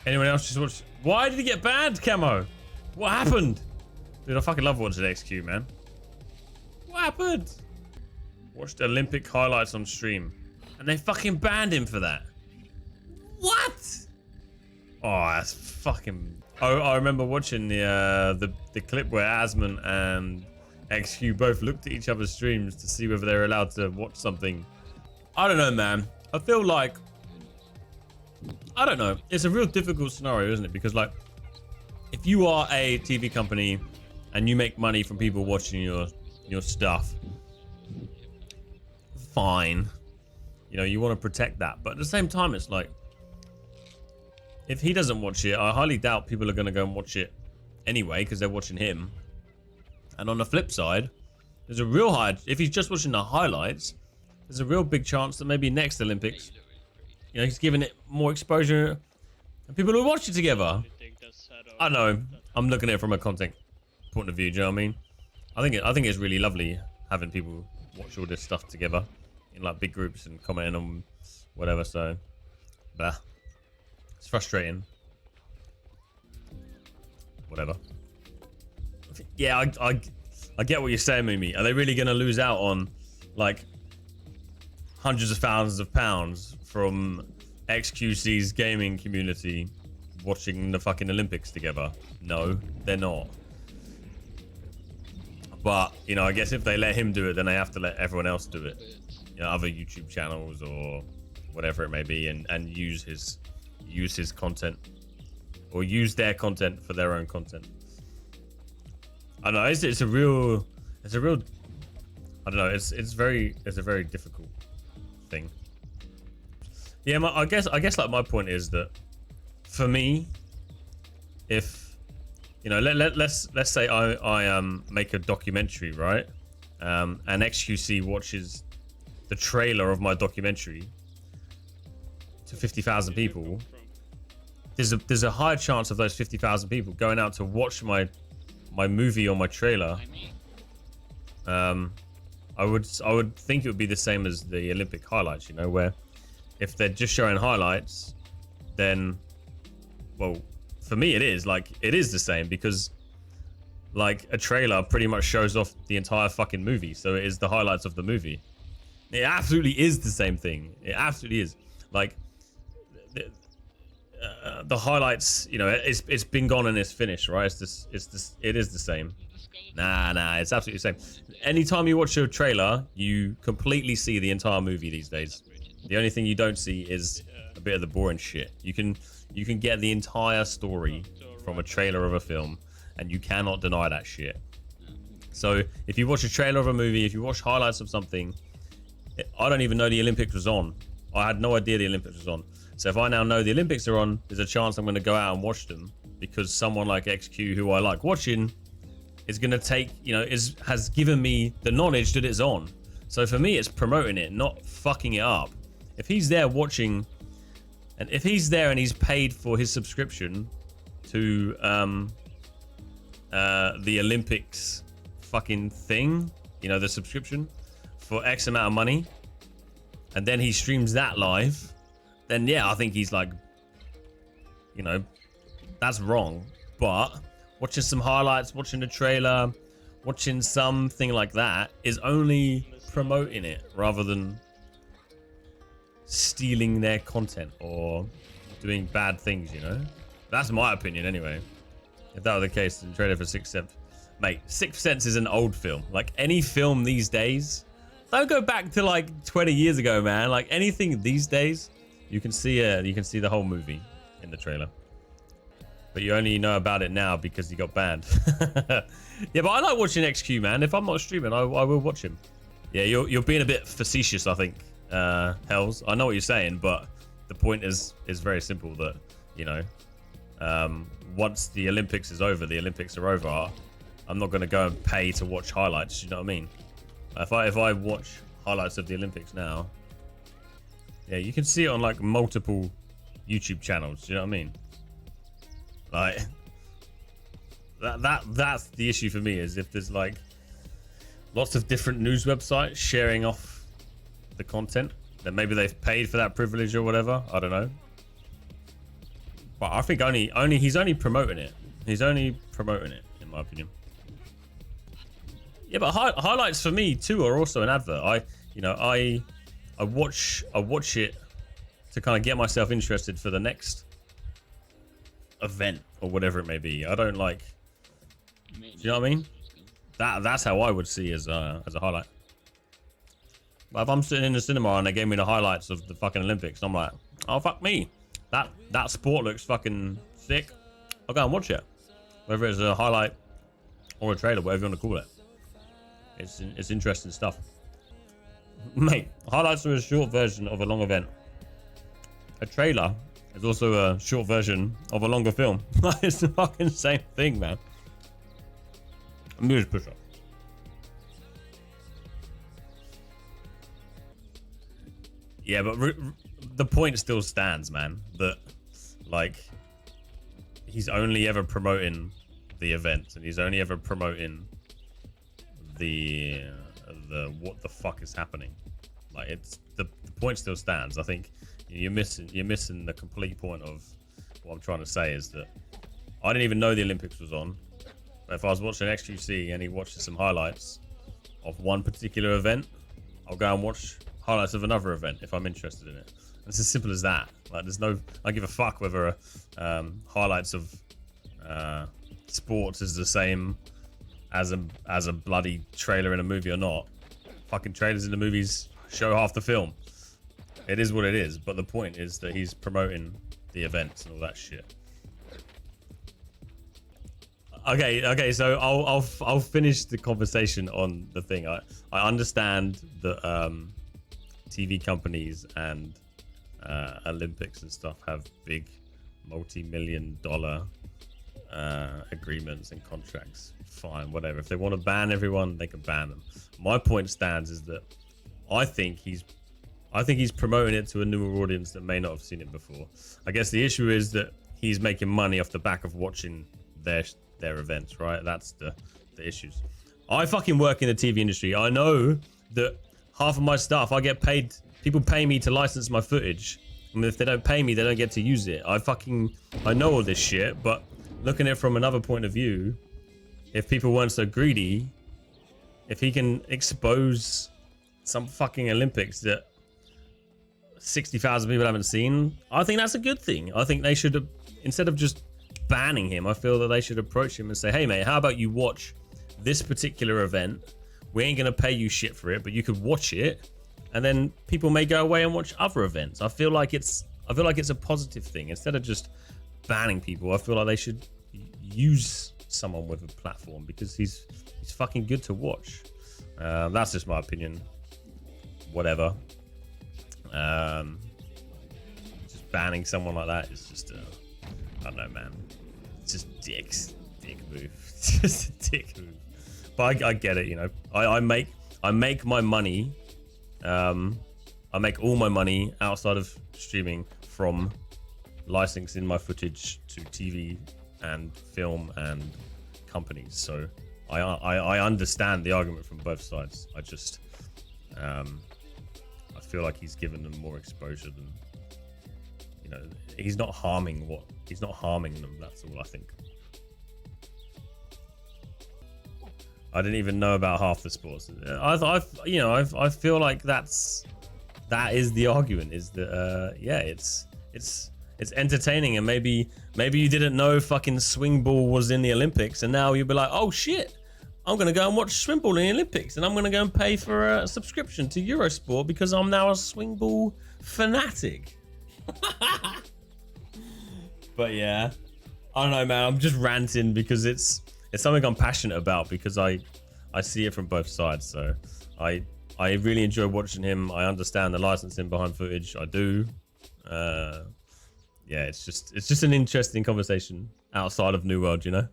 Anyone else just watch? Why did he get banned, Camo? What happened? Dude, I fucking love watching XQ, man. What happened? Watched Olympic highlights on stream, and they fucking banned him for that. What? Oh, that's fucking. I remember watching the clip where Asmon and XQ both looked at each other's streams to see whether they're allowed to watch something. I don't know, man. I feel like, I don't know. It's a real difficult scenario, isn't it? Because like, if you are a TV company and you make money from people watching your stuff, fine. You know, you want to protect that. But at the same time, it's like, if he doesn't watch it, I highly doubt people are going to go and watch it anyway because they're watching him. And on the flip side, there's a real high, if he's just watching the highlights, there's a real big chance that maybe next Olympics, you know, he's giving it more exposure and people will watch it together. I know, I'm looking at it from a content point of view, do you know what I mean? I think it's really lovely having people watch all this stuff together in like big groups and commenting on whatever, so, blah. It's frustrating. Whatever. Yeah, I get what you're saying, Mimi. Are they really going to lose out on like hundreds of thousands of pounds from XQC's gaming community watching the fucking Olympics together? No, they're not. But, you know, I guess if they let him do it, then they have to let everyone else do it. You know, other YouTube channels or whatever it may be, and use his content or use their content for their own content. I don't know, it's a real I don't know, it's a very difficult thing. Yeah, I guess like my point is that for me, if you know, let's say I make a documentary, right? And XQC watches the trailer of my documentary to 50,000 people. There's a high chance of those 50,000 people going out to watch my movie or my trailer. I would think it would be the same as the Olympic highlights, you know, where if they're just showing highlights, then, well, for me it is the same, because like a trailer pretty much shows off the entire fucking movie, so it is the highlights of the movie. It absolutely is the same thing. It absolutely is. Like the highlights, you know, it's been gone and it's finished, right? It is the same. Nah, it's absolutely the same. Anytime you watch a trailer, you completely see the entire movie these days. The only thing you don't see is a bit of the boring shit. You can get the entire story from a trailer of a film, and you cannot deny that shit. So if you watch a trailer of a movie, if you watch highlights of something, I don't even know the Olympics was on. I had no idea the Olympics was on. So if I now know the Olympics are on, there's a chance I'm going to go out and watch them, because someone like XQ, who I like watching, is going to take, you know, has given me the knowledge that it's on. So for me, it's promoting it, not fucking it up. If he's there watching, and if he's there and he's paid for his subscription to the Olympics fucking thing, you know, the subscription for X amount of money, and then he streams that live, then yeah, I think he's like, you know, that's wrong. But watching some highlights, watching the trailer, watching something like that is only promoting it rather than stealing their content or doing bad things, you know? That's my opinion anyway. If that were the case, then trailer for Sixth Sense. Mate, Sixth Sense is an old film. Like any film these days, don't go back to like 20 years ago, man. Like anything these days, you can see the whole movie in the trailer. But you only know about it now because he got banned. Yeah, but I like watching XQ, man. If I'm not streaming, I will watch him. Yeah, you're being a bit facetious, I think, Hells. I know what you're saying, but the point is very simple that, you know, once the Olympics is over, the Olympics are over. I'm not going to go and pay to watch highlights. You know what I mean? If I watch highlights of the Olympics now, yeah, you can see it on like multiple YouTube channels. You know what I mean? Like that's the issue for me, is if there's like lots of different news websites sharing off the content, then maybe they've paid for that privilege or whatever. I don't know. But I think only he's only promoting it. He's only promoting it, in my opinion. Yeah, but highlights for me too are also an advert. I watch it to kind of get myself interested for the next event or whatever it may be. I don't like. Do you know what I mean? That's how I would see as a highlight. But if I'm sitting in the cinema and they gave me the highlights of the fucking Olympics, I'm like, oh fuck me, that sport looks fucking sick. I'll go and watch it, whether it's a highlight or a trailer, whatever you want to call it. It's interesting stuff, mate. Highlights are a short version of a long event. A trailer is also a short version of a longer film. It's the fucking same thing, man. I'm doing this push up. Yeah, but the point still stands, man. That, like, he's only ever promoting the event, and he's only ever promoting the what the fuck is happening. Like, it's the point still stands. I think you're missing the complete point of what I'm trying to say is that I didn't even know the Olympics was on. But if I was watching XQC and he watches some highlights of one particular event, I'll go and watch highlights of another event if I'm interested in it. It's as simple as that. Like, there's no, I give a fuck whether highlights of sports is the same as a bloody trailer in a movie or not. Fucking trailers in the movies show half the film. It is what it is. But the point is that he's promoting the events and all that shit. Okay. So I'll finish the conversation on the thing. I understand that TV companies and Olympics and stuff have big multi-million-dollar agreements and contracts. Fine, whatever. If they want to ban everyone, they can ban them. My point stands is that I think he's promoting it to a newer audience that may not have seen it before. I guess the issue is that he's making money off the back of watching their events, right? That's the issues. I fucking work in the TV industry. I know that half of my stuff I get paid. People pay me to license my footage. I mean, if they don't pay me, they don't get to use it. I know all this shit, but looking at it from another point of view, if people weren't so greedy, if he can expose some fucking Olympics that 60,000 people haven't seen, I think that's a good thing. I think they should have, instead of just banning him, I feel that they should approach him and say, hey mate, how about you watch this particular event? We ain't gonna pay you shit for it, but you could watch it, and then people may go away and watch other events. I feel like it's a positive thing. Instead of just banning people, I feel like they should use someone with a platform because he's fucking good to watch. That's just my opinion. Whatever. Just banning someone like that is just I don't know, man. It's just dick move. It's just a dick move. But I get it, you know. I make my money. I make all my money outside of streaming from licensing my footage to TV and film and companies. So I understand the argument from both sides. I just I feel like he's given them more exposure than, you know, he's not harming them. That's all I think. I didn't even know about half the sports. I feel like that is the argument, is that yeah, it's entertaining, and maybe you didn't know fucking swing ball was in the Olympics, and now you'll be like, oh shit, I'm gonna go and watch swing ball in the Olympics, and I'm gonna go and pay for a subscription to Eurosport because I'm now a swing ball fanatic. But yeah, I don't know, man. I'm just ranting because it's something I'm passionate about, because I see it from both sides. So I really enjoy watching him. I understand the licensing behind footage. I do. Yeah, it's just an interesting conversation outside of New World, you know.